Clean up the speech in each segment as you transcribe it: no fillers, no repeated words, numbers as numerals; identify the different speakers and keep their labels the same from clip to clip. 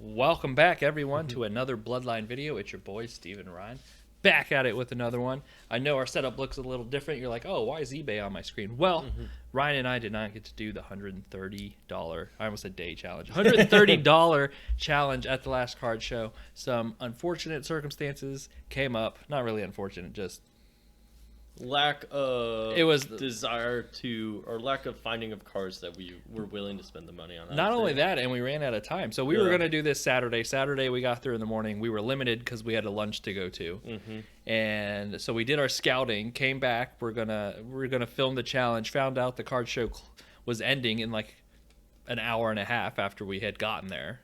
Speaker 1: Welcome back, everyone, to another Bloodline video. It's your boy, Steven Ryan, back at it with another one. I know our setup looks a little different. You're like, oh, why is eBay on my screen? Well, Ryan and I did not get to do the $130, I almost said day challenge, $130 challenge at the last card show. Some unfortunate circumstances came up. Not really unfortunate, just
Speaker 2: lack of
Speaker 1: It was-
Speaker 2: desire to, or lack of finding of cards that we were willing to spend the money on.
Speaker 1: not only that, and we ran out of time. So we were
Speaker 2: Yeah.
Speaker 1: going to do this Saturday. Saturday we got through in the morning. We were limited because we had a lunch to go to. And so we did our scouting, came back. We're gonna film the challenge. Found out the card show was ending in like an hour and a half after we had gotten there.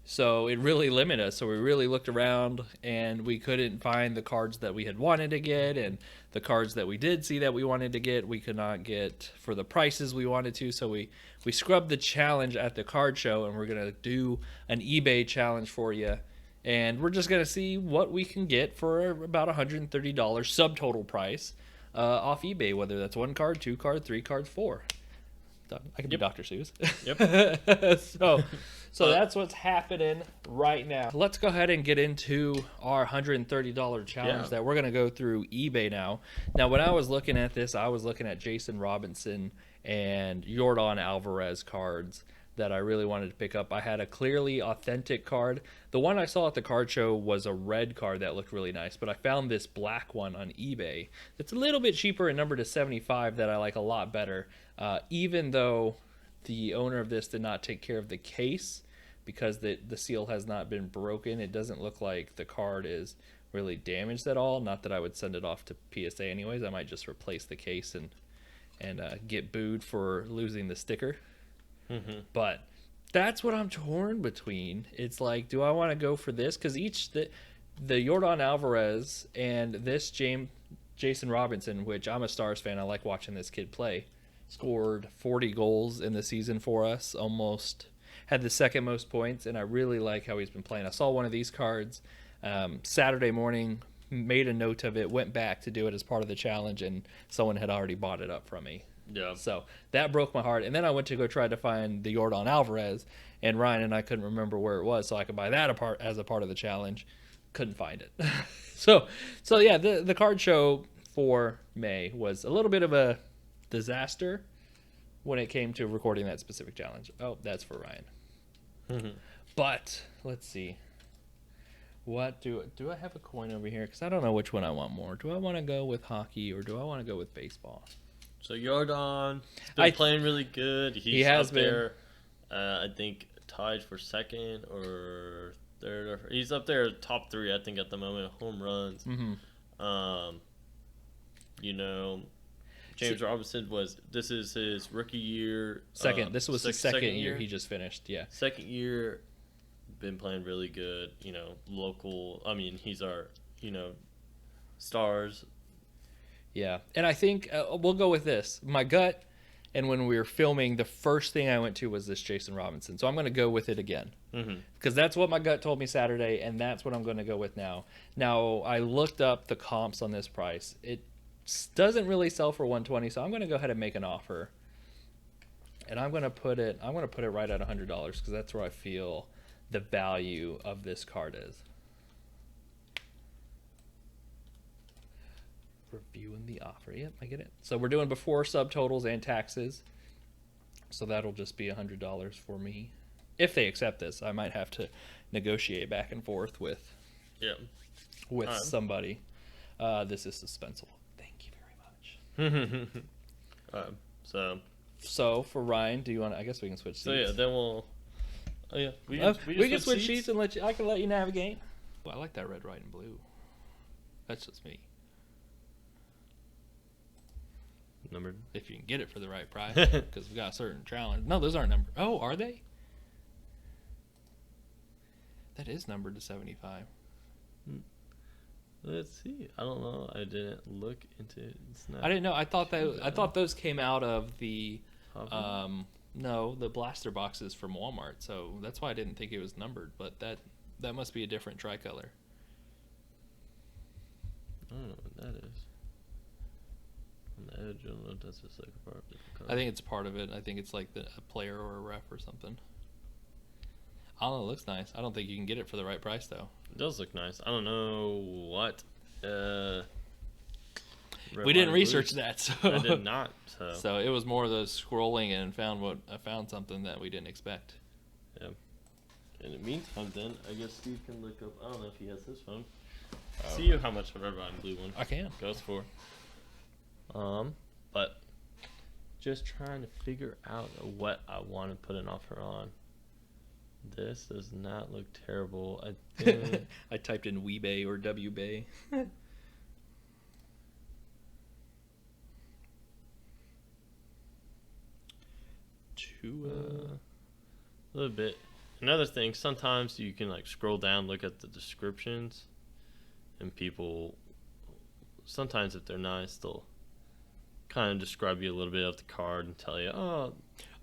Speaker 1: So it really limited us. So we really looked around and we couldn't find the cards that we had wanted to get, and the cards that we did see that we wanted to get, we could not get for the prices we wanted to. So we scrubbed the challenge at the card show, and we're gonna do an eBay challenge for you. And we're just gonna see what we can get for about $130 subtotal price off eBay, whether that's one card, two card, three cards, four. I can be Dr. Seuss.
Speaker 2: Yep.
Speaker 1: So that's what's happening right now. Let's go ahead and get into our $130 challenge that we're going to go through eBay now. Now, when I was looking at this, I was looking at Jason Robinson and Yordan Alvarez cards that I really wanted to pick up. I had a clearly authentic card. The one I saw at the card show was a red card that looked really nice, but I found this black one on eBay that's a little bit cheaper and numbered to 75 that I like a lot better. Even though the owner of this did not take care of the case because the seal has not been broken, it doesn't look like the card is really damaged at all. Not that I would send it off to PSA anyways. I might just replace the case and get booed for losing the sticker. But that's what I'm torn between. It's like, do I want to go for this? Because the Yordan Alvarez and this Jason Robinson, which I'm a Stars fan, I like watching this kid play, scored 40 goals in the season for us, almost had the second most points, and I really like how he's been playing. I saw one of these cards Saturday morning, made a note of it, went back to do it as part of the challenge, and someone had already bought it up from me.
Speaker 2: Yeah.
Speaker 1: So that broke my heart. And then I went to go try to find the Yordan Alvarez, and Ryan and I couldn't remember where it was, so I could buy that as a part of the challenge. Couldn't find it. so yeah, the card show for May was a little bit of a disaster when it came to recording that specific challenge. Oh, that's for Ryan. But let's see. What do I have a coin over here? Because I don't know which one I want more. Do I want to go with hockey or do I want to go with baseball?
Speaker 2: So Yordan been playing really good.
Speaker 1: He has
Speaker 2: up there. I think tied for second or third. He's up there top three, I think, at the moment. Home runs. James Robinson this is his rookie year.
Speaker 1: Second. This was his second year. He just finished. Yeah.
Speaker 2: Second year, been playing really good. Local. I mean, he's our, Stars.
Speaker 1: Yeah. And I think we'll go with this. My gut, and when we were filming, the first thing I went to was this Jason Robinson. So I'm going to go with it again. Because that's what my gut told me Saturday, and that's what I'm going to go with now. Now, I looked up the comps on this price. It doesn't really sell for $120, so I'm going to go ahead and make an offer. And I'm going to put it right at $100 because that's where I feel the value of this card is. Reviewing the offer. Yep, I get it. So we're doing before subtotals and taxes. So that'll just be $100 for me. If they accept this, I might have to negotiate back and forth with somebody. This is suspenseful. Thank you very much. So for Ryan, do you want? I guess we can switch seats.
Speaker 2: So yeah, then we'll. Oh yeah, we
Speaker 1: can switch seats and I can let you navigate. Well, I like that red, white, and blue. That's just me.
Speaker 2: Numbered.
Speaker 1: If you can get it for the right price, because we got a certain challenge. No, those aren't numbered. Oh, are they? That is numbered to 75.
Speaker 2: Let's see. I don't know. I didn't look into it. It's not.
Speaker 1: I didn't know. I thought those came out of the the blaster boxes from Walmart. So that's why I didn't think it was numbered. But that must be a different tricolor.
Speaker 2: I don't know what that is. On the edge, I don't know if that's just like a part of the card.
Speaker 1: I think it's part of it. I think it's like a player or a ref or something. I don't know. It looks nice. I don't think you can get it for the right price though.
Speaker 2: It does look nice. I don't know what.
Speaker 1: We didn't research that, so
Speaker 2: I did not.
Speaker 1: So it was more of the scrolling and found something that we didn't expect.
Speaker 2: Yeah. In the meantime, then I guess Steve can look up. I don't know if he has his phone. See how much a Red, White, and Blue one
Speaker 1: I can.
Speaker 2: goes for. But just trying to figure out what I want to put an offer on. This does not look terrible. I think
Speaker 1: I typed in Weebay or WBay.
Speaker 2: a little bit. Another thing, sometimes you can like scroll down, look at the descriptions, and people sometimes if they're nice, they'll kind of describe you a little bit of the card and tell you,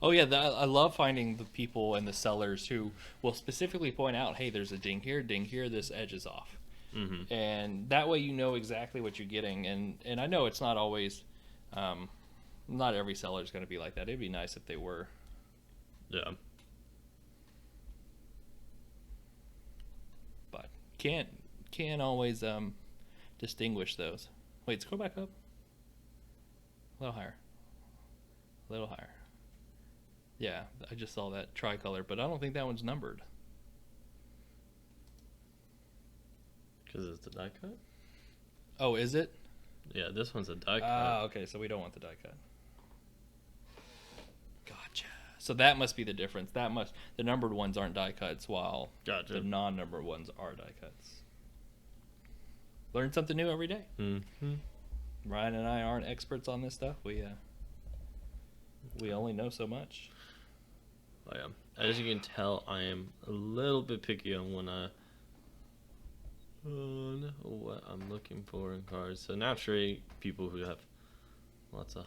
Speaker 1: Oh yeah, I love finding the people and the sellers who will specifically point out, hey, there's a ding here, this edge is off.
Speaker 2: mm-hmm.
Speaker 1: And that way you know exactly what you're getting. And I know it's not always, not every seller is going to be like that. It'd be nice if they were.
Speaker 2: Yeah.
Speaker 1: But can't always distinguish those. Wait, scroll back up. A little higher. A little higher. Yeah, I just saw that tricolor, but I don't think that one's numbered.
Speaker 2: Because it's a die cut?
Speaker 1: Oh, is it?
Speaker 2: Yeah, this one's a die cut.
Speaker 1: Ah, okay, so we don't want the die cut. Gotcha. So that must be the difference. The numbered ones aren't die cuts, while
Speaker 2: Gotcha.
Speaker 1: the non-numbered ones are die cuts. Learn something new every day.
Speaker 2: Mm-hmm.
Speaker 1: Ryan and I aren't experts on this stuff. We only know so much.
Speaker 2: Oh, yeah. As you can tell, I am a little bit picky on what I'm looking for in cards. So naturally, people who have lots of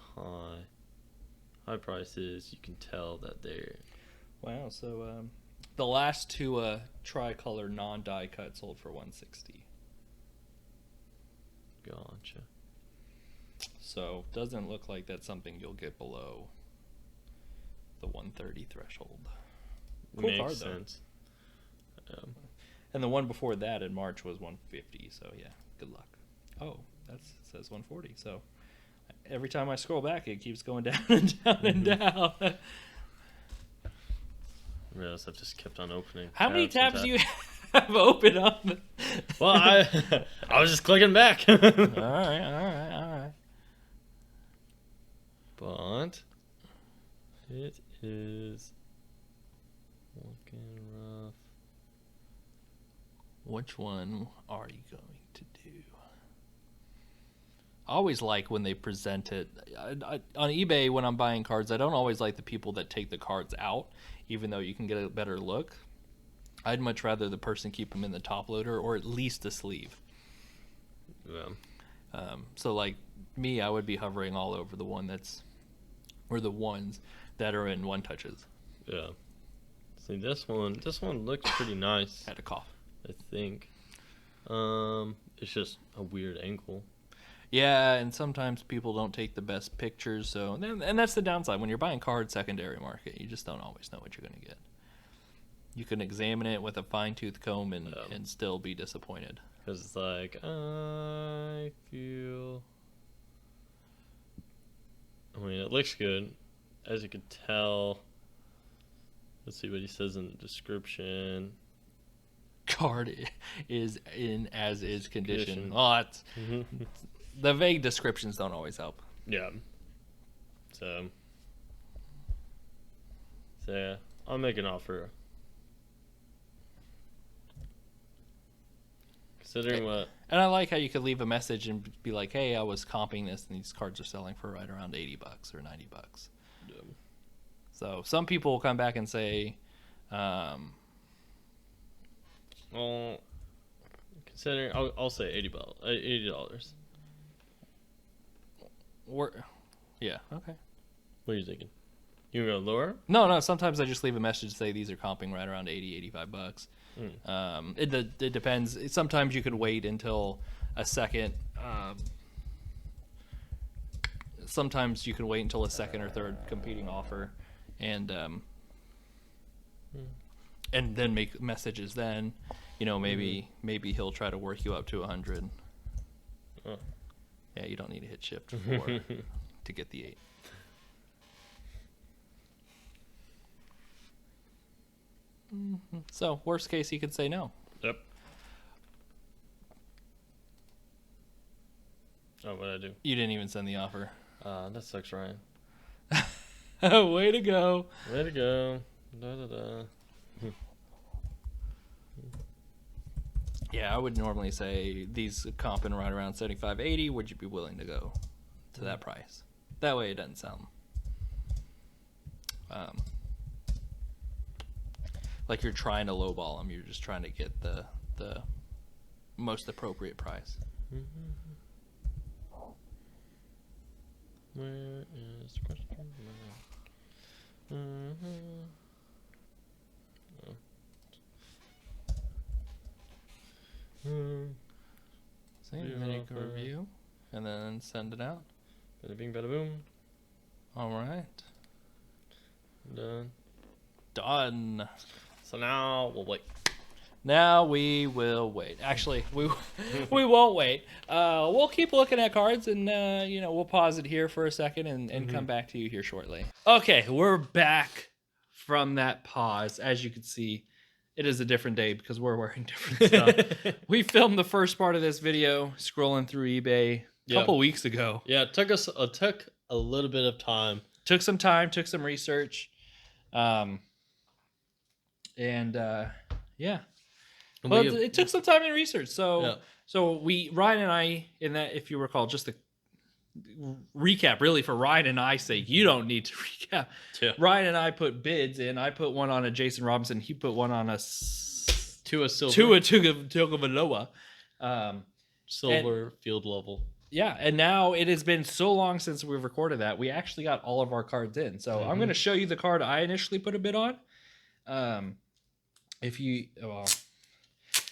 Speaker 2: high prices, you can tell that they're.
Speaker 1: Wow. So the last two tricolor non-die cut sold for $160.
Speaker 2: Gotcha.
Speaker 1: So doesn't look like that's something you'll get below the 130 threshold. Cool
Speaker 2: Makes
Speaker 1: card, though.
Speaker 2: sense.
Speaker 1: And the one before that in March was 150. So yeah, good luck. Oh, it says 140. So every time I scroll back, it keeps going down and down and down.
Speaker 2: I realized I've just kept on opening.
Speaker 1: How many tabs do you have open on?
Speaker 2: Well, I was just clicking back.
Speaker 1: All right.
Speaker 2: But it is looking rough.
Speaker 1: Which one are you going to do? I always like when they present it. On eBay, when I'm buying cards, I don't always like the people that take the cards out, even though you can get a better look. I'd much rather the person keep them in the top loader or at least the sleeve.
Speaker 2: Yeah.
Speaker 1: So like me, I would be hovering all over the ones that are in one touches.
Speaker 2: Yeah. See, this one looks pretty nice.
Speaker 1: Had a cough.
Speaker 2: I think. It's just a weird angle.
Speaker 1: Yeah, and sometimes people don't take the best pictures, and that's the downside. When you're buying cards secondary market, you just don't always know what you're going to get. You can examine it with a fine-tooth comb and still be disappointed.
Speaker 2: Because it's like, I mean, it looks good. As you can tell, let's see what he says in the description.
Speaker 1: Card is in as-is condition.
Speaker 2: Condition.
Speaker 1: Oh, that's... The vague descriptions don't always help.
Speaker 2: Yeah. So yeah, I'll make an offer. Considering what.
Speaker 1: And I like how you could leave a message and be like, "Hey, I was comping this, and these cards are selling for right around $80 or $90."
Speaker 2: Yeah.
Speaker 1: So some people will come back and say,
Speaker 2: Well, considering I'll say $80.
Speaker 1: Yeah, okay.
Speaker 2: What are you thinking? You gonna go lower?
Speaker 1: No. Sometimes I just leave a message to say these are comping right around $80-$85. It depends. Sometimes you could wait until a second. Sometimes you can wait until a second or third competing offer, and and then make messages. Then, maybe he'll try to work you up to 100.
Speaker 2: Oh.
Speaker 1: Yeah, you don't need to hit shift 4 to get the 8. So worst case, he could say no.
Speaker 2: Yep. Oh, what'd I do?
Speaker 1: You didn't even send the offer.
Speaker 2: That sucks, Ryan.
Speaker 1: Way to go.
Speaker 2: Way to go. Da, da, da.
Speaker 1: Yeah, I would normally say these comping right around 75, 80. Would you be willing to go to that price? That way it doesn't sound like you're trying to lowball them. You're just trying to get the most appropriate price.
Speaker 2: Where is the question?
Speaker 1: Make a review and then send it out.
Speaker 2: Bada bing, bada boom.
Speaker 1: All right.
Speaker 2: Done.
Speaker 1: Done.
Speaker 2: So now we'll wait.
Speaker 1: Now we will wait. Actually, we won't wait. We'll keep looking at cards, and we'll pause it here for a second and come back to you here shortly. Okay, we're back from that pause. As you can see, it is a different day because we're wearing different stuff. We filmed the first part of this video scrolling through eBay a couple weeks ago.
Speaker 2: Yeah, it took a little bit of time.
Speaker 1: Took some time, took some research, yeah. Well, it took some time and research. So Ryan and I, in that, if you recall, just the recap really for Ryan and I, say you don't need to recap.
Speaker 2: Yeah.
Speaker 1: Ryan and I put bids in. I put one on a Jason Robinson. He put one on a
Speaker 2: Tua Silver.
Speaker 1: Tua Tagovailoa.
Speaker 2: Silver field level.
Speaker 1: Yeah, and now it has been so long since we've recorded that we actually got all of our cards in. So I'm going to show you the card I initially put a bid on.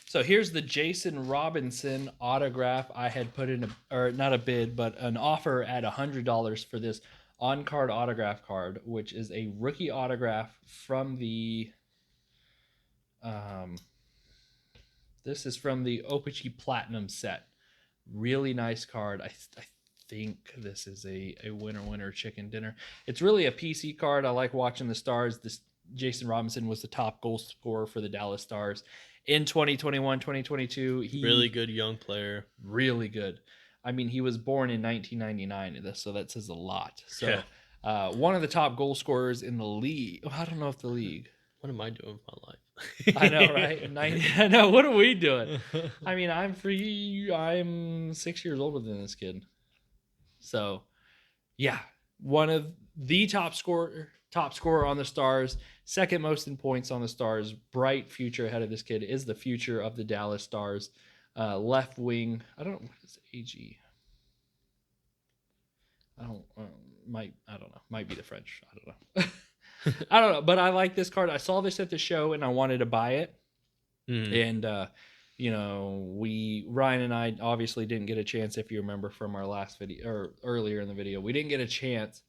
Speaker 1: So here's the Jason Robinson autograph. I had put in not a bid, but an offer at $100 for this on-card autograph card, which is a rookie autograph from the. This is from the O-Pee-Chee Platinum set. Really nice card. I think this is a winner chicken dinner. It's really a PC card. I like watching the Stars. This Jason Robinson was the top goal scorer for the Dallas Stars in 2021, 2022.
Speaker 2: Really good young player.
Speaker 1: Really good. I mean, he was born in 1999, so that says a lot. So, one of the top goal scorers in the league. I don't know if the league.
Speaker 2: What am I doing with my life?
Speaker 1: I know, right? I know. What are we doing? I mean, I'm 6 years older than this kid. So, yeah, one of the top scorer on the Stars, second most in points on the Stars. Bright future ahead of this kid. Is the future of the Dallas Stars. Left wing. I don't know. What is AG? I don't know. Might be the French. I don't know. I don't know, but I like this card. I saw this at the show and I wanted to buy it. And Ryan and I obviously didn't get a chance, if you remember from our last video or earlier in the video. We didn't get a chance,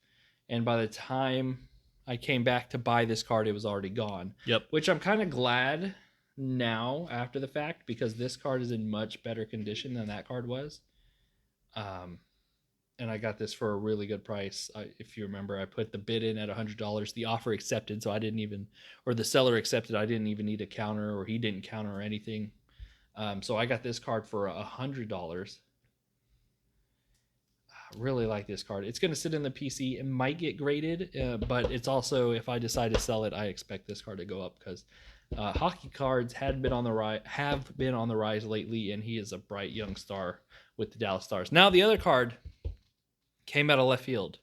Speaker 1: and by the time I came back to buy this card, it was already gone.
Speaker 2: Yep.
Speaker 1: Which I'm kind of glad now after the fact, because this card is in much better condition than that card was. And I got this for a really good price. If you remember, I put the bid in at $100. The offer accepted, so the seller accepted. I didn't even need a counter, or he didn't counter or anything. So I got this card for $100. I really like this card. It's going to sit in the PC. It might get graded, but it's also, if I decide to sell it, I expect this card to go up because hockey cards have been on the rise lately, and he is a bright young star with the Dallas Stars. Now the other card came out of left field.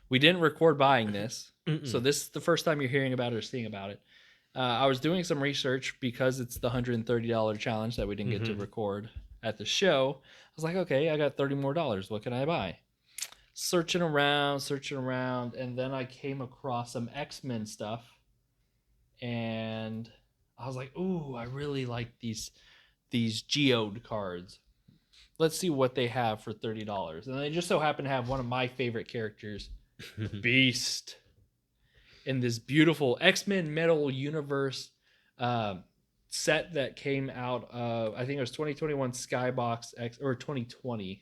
Speaker 1: We didn't record buying this, so this is the first time you're hearing about it or seeing about it. I was doing some research because it's the $130 challenge that we didn't get to record at the show. I was like, okay, I got $30 more. What can I buy? Searching around, and then I came across some X-Men stuff, and I was like, ooh, I really like these geode cards. Let's see what they have for $30. And they just so happen to have one of my favorite characters, Beast, in this beautiful X-Men Metal Universe set that came out of, I think it was 2021 Skybox X, or 2020.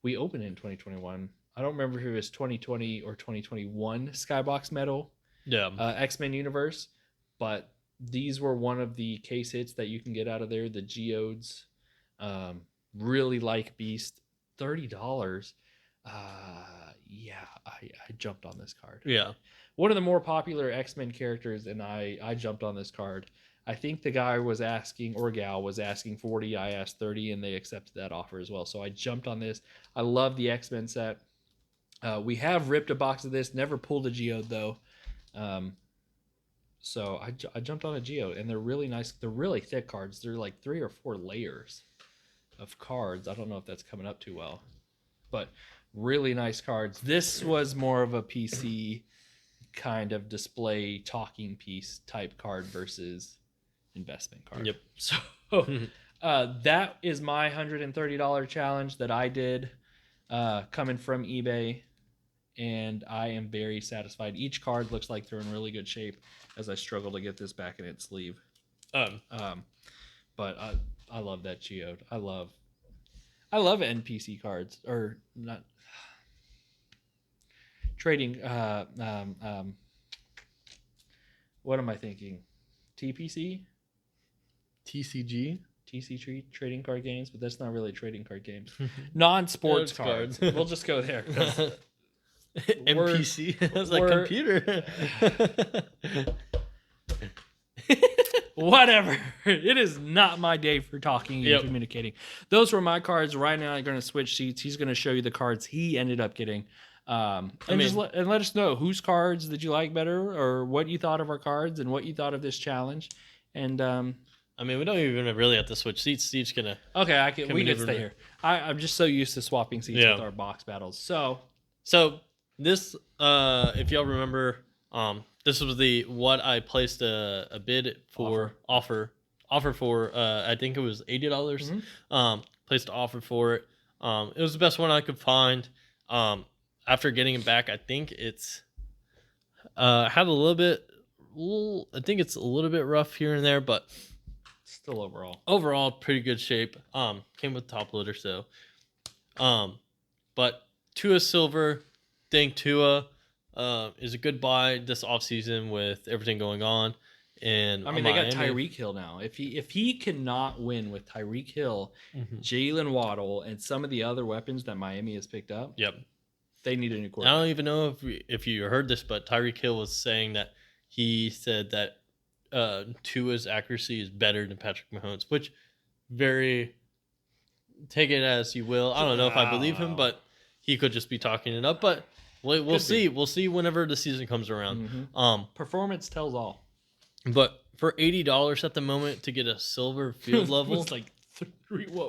Speaker 1: We opened in 2021. I don't remember if it was 2020 or 2021 Skybox Metal
Speaker 2: Yeah.
Speaker 1: X-Men universe, but these were one of the case hits that you can get out of there. The Geodes, really like Beast, $30. Yeah, I jumped on this card.
Speaker 2: Yeah.
Speaker 1: One of the more popular X-Men characters, and I jumped on this card. I think the guy was asking, or gal was asking 40. I asked 30, and they accepted that offer as well. So I jumped on this. I love the X-Men set. We have ripped a box of this. Never pulled a Geode though. So I jumped on a Geode, and they're really nice. They're really thick cards. They're like 3 or 4 layers of cards. I don't know if that's coming up too well, but really nice cards. This was more of a PC kind of display talking piece type card versus investment card.
Speaker 2: Yep.
Speaker 1: So that is my $130 challenge that I did, coming from eBay, and I am very satisfied. Each card looks like they're in really good shape as I struggle to get this back in its sleeve. But I love that Geode. I love NPC cards, or not trading. What am I thinking? TPC?
Speaker 2: TCG?
Speaker 1: TC trading card games, but that's not really trading card games. Non-sports cards. We'll just go there.
Speaker 2: NPC. That's like computer.
Speaker 1: Whatever. It is not my day for talking and communicating. Those were my cards. Right now I'm going to switch seats. He's going to show you the cards he ended up getting. Let us know whose cards did you like better, or what you thought of our cards and what you thought of this challenge. And
Speaker 2: we don't even really have to switch seats. Steve's gonna.
Speaker 1: Okay, we can stay here. I'm just so used to swapping seats with our box battles. So
Speaker 2: this, if y'all remember, this was what I placed a bid for offer for. I think it was $80. Mm-hmm. Placed an offer for it. It was the best one I could find. After getting it back, I think it's had a little bit. I think it's a little bit rough here and there, but
Speaker 1: still
Speaker 2: overall pretty good shape. Came with top loader, so but Tua Silver, think Tua is a good buy this offseason with everything going on. And
Speaker 1: they got Tyreek Hill now. If he cannot win with Tyreek Hill, mm-hmm. Jalen Waddle, and some of the other weapons that Miami has picked up, they need a new quarterback.
Speaker 2: I don't even know if you heard this, but Tyreek Hill was saying that he said that Tua's accuracy is better than Patrick Mahomes, which take it as you will. I don't know if I believe him, but he could just be talking it up. But we'll see. We'll see whenever the season comes around.
Speaker 1: Mm-hmm. Performance tells all.
Speaker 2: But for $80 at the moment to get a silver field level,
Speaker 1: it's like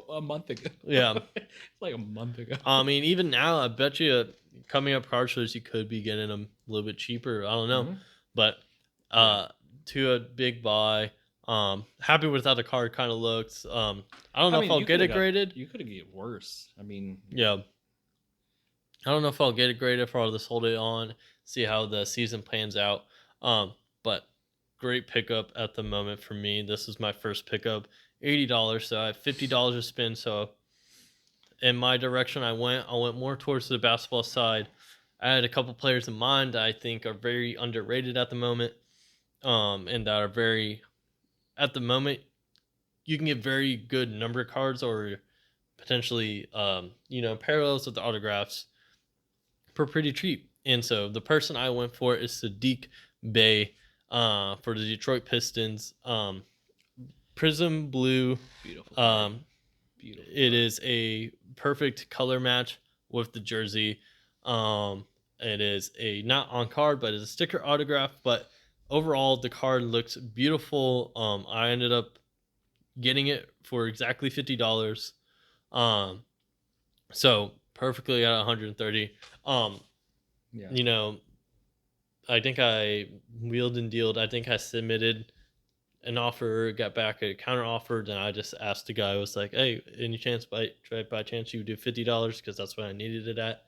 Speaker 1: a month ago.
Speaker 2: Yeah,
Speaker 1: it's like a month ago.
Speaker 2: Even now, I bet you coming up card shows you could be getting them a little bit cheaper. I don't know, mm-hmm. but to a big buy. Happy with how the card kind of looks. I don't know if I'll get it graded.
Speaker 1: You could have get worse.
Speaker 2: Yeah. I don't know if I'll get it graded, if I'll just hold it on, see how the season plans out. But great pickup at the moment for me. This is my first pickup. $80, so I have $50 to spend. So in my direction I went more towards the basketball side. I had a couple players in mind that I think are very underrated at the moment. And that are very, at the moment, you can get very good number cards or potentially, parallels with the autographs for pretty cheap. And so the person I went for is Sadiq Bey for the Detroit Pistons. Prism blue.
Speaker 1: Beautiful.
Speaker 2: Beautiful. It is a perfect color match with the jersey. It is a not on card, but it's a sticker autograph. But overall, the card looks beautiful. I ended up getting it for exactly $50. So perfectly at 130. I think I wheeled and dealed. I think I submitted an offer, got back a counter offer. Then I just asked the guy, I was like, hey, any chance by chance you would do $50? Because that's what I needed it at.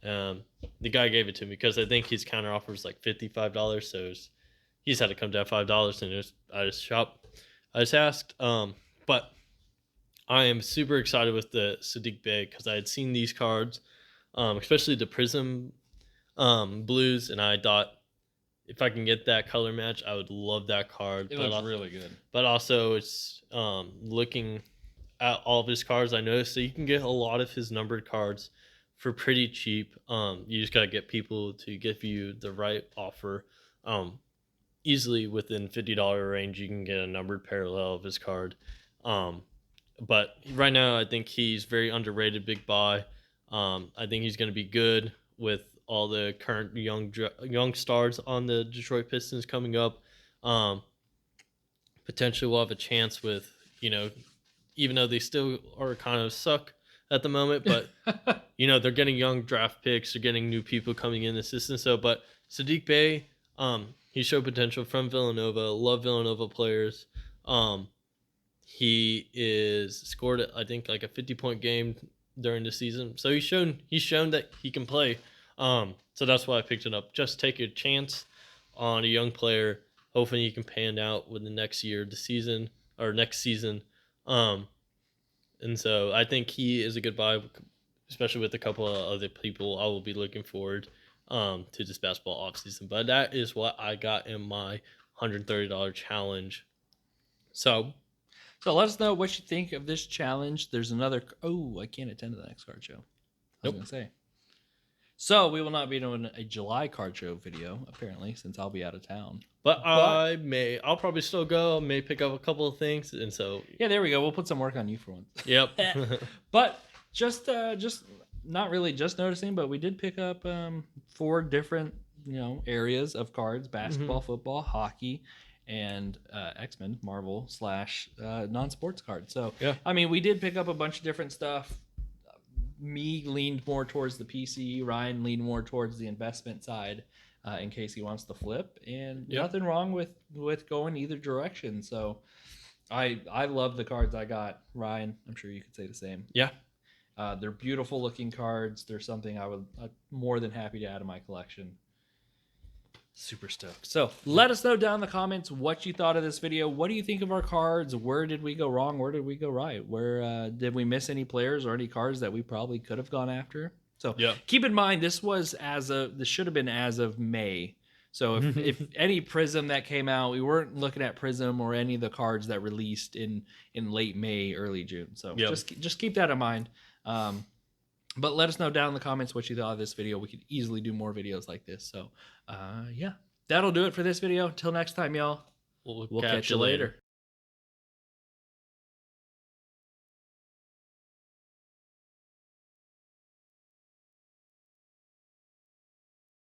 Speaker 2: The guy gave it to me because I think his counter offer was like $55. So he's had to come down $5, and I just asked. But I am super excited with the Sadiq Bey because I had seen these cards, especially the Prism blues, and I thought if I can get that color match, I would love that card.
Speaker 1: It looks really good.
Speaker 2: But also, it's looking at all of his cards, I noticed that you can get a lot of his numbered cards for pretty cheap. You just gotta get people to give you the right offer. Easily within $50 range, you can get a numbered parallel of his card. But right now, I think he's very underrated, big buy. I think he's going to be good with all the current young stars on the Detroit Pistons coming up. Potentially we'll have a chance with, even though they still are kind of suck at the moment, but, they're getting young draft picks, they're getting new people coming in the system. So, but Sadiq Bey, he showed potential from Villanova, love Villanova players. He is scored, I think, like a 50-point game during the season. So he's shown that he can play. So that's why I picked it up. Just take a chance on a young player. Hopefully he can pan out with the next season. And so I think he is a good buy, especially with a couple of other people I will be looking forward to this basketball offseason. But that is what I got in my $130 challenge. So
Speaker 1: let us know what you think of this challenge. There's another. Oh, I can't attend to the next card show. I was going to say. So we will not be doing a July card show video, apparently, since I'll be out of town.
Speaker 2: But I'll probably still go. I may pick up a couple of things. And so.
Speaker 1: Yeah, there we go. We'll put some work on you for once.
Speaker 2: Yep.
Speaker 1: But just not really just noticing, but we did pick up 4 different, areas of cards: basketball, football, hockey, and X-Men, Marvel / non-sports cards. So,
Speaker 2: yeah.
Speaker 1: I mean, we did pick up a bunch of different stuff. Me leaned more towards the PC. Ryan leaned more towards the investment side in case he wants to flip. And nothing wrong with going either direction. So, I love the cards I got. Ryan, I'm sure you could say the same.
Speaker 2: Yeah.
Speaker 1: They're beautiful looking cards. They're something I'm more than happy to add to my collection. Super stoked. So let us know down in the comments what you thought of this video. What do you think of our cards? Where did we go wrong? Where did we go right? Where did we miss any players or any cards that we probably could have gone after? So keep in mind, this should have been as of May. So if any Prism that came out, we weren't looking at Prism or any of the cards that released in late May, early June. So just keep that in mind. But let us know down in the comments what you thought of this video. We could easily do more videos like this. So, that'll do it for this video. Until next time, y'all.
Speaker 2: We'll catch you later.